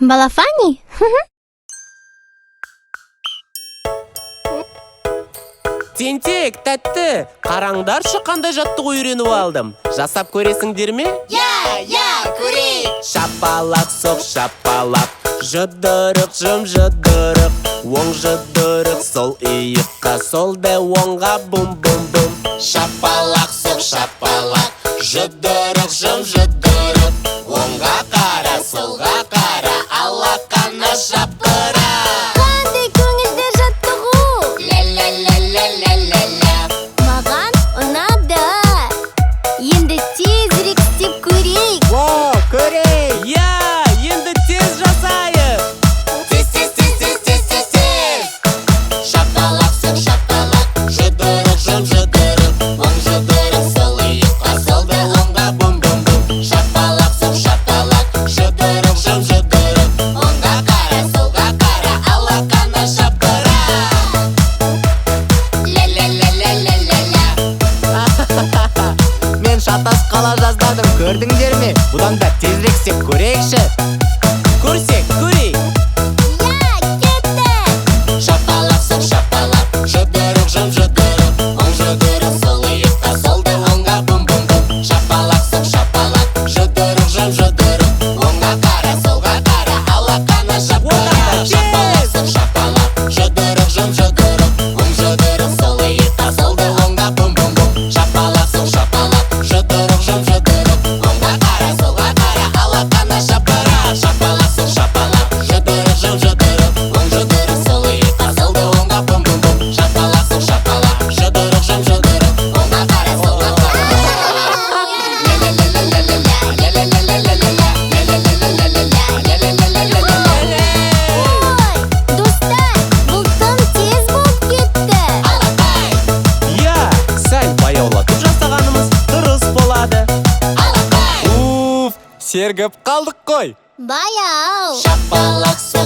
Балафани? Тентек, тәтті, қараңдаршы қандай жаттығу үйреніп алдым. Жасап көресіңдер ме? Я, көрейік. Шапалақ, соқ, шапалақ, жұдырық, жым жұдырық, оң жұдырық, сол иыққа, солды оңға, бум-бум-бум. Шапалақ, соқ, шапалақ, жұдырық, жым жұдырық, оңға қара, солға қара, алақана шапыра. Қандай көңілді жаттығу! Ля-ля-ля-ля-ля-ля-ля. Маған ұнады. Енді тезірек істеп көрейік. Көрейік. Я, енді тез жасайық. Тез, тез, тез, тез, тез, тез, тез. Шапалақ, соқ, шапалақ, жұдырық, жым жұдырық, оң жұдырық, сол иыққа, солды оңға, бум-бум-бум. Шапалақ, соқ, шапалақ, жұдырық, жым жұдырық, оңға қара, солға қара, алақана шапыра. Ля-ля-ля-ля-ля-ля-ля. Мен шатас қала жаздадым, көрдіңдер ме? Бұдан да тезірек істеп көрейікші. Көрсек, көрейік. Я, кетті! Шапалақ, соқ, шапалақ, жұдырық, жым жұдырық, оң жұдырық, сол иыққа, солды оңға, бум-бум-бум. Шапалақ, соқ, шапалақ, жұдырық, жым жұдырық, оңға қара, солға қара, алақана шапыра. Шапалақ, соқ, шапалақ, жұдырық, жым жұдырық, оң жұдырық, сол иыққа, солды оңға, бум-бум-бум. Шапалақ, соқ, шапалақ, жұдырық, жым жұдырық, оңға қара, солға қара, алақана шапыра. Шапалақ, соқ, шапалақ, жұдырық, жым жұдырық, оң жұдырық, сол иыққа, солды оңға, бум-бум-бум. Шапалақ, соқ, шапалақ, жұдырық, жым жұдырық, оңға қара, солға қара. Ой, достар, бұл тым тез болып кетті. Я, сәл баяулатып жасағанымыз дұрыс болады. Уф, сергіп қалдық қой. Баяу! Шапалақ, соқ,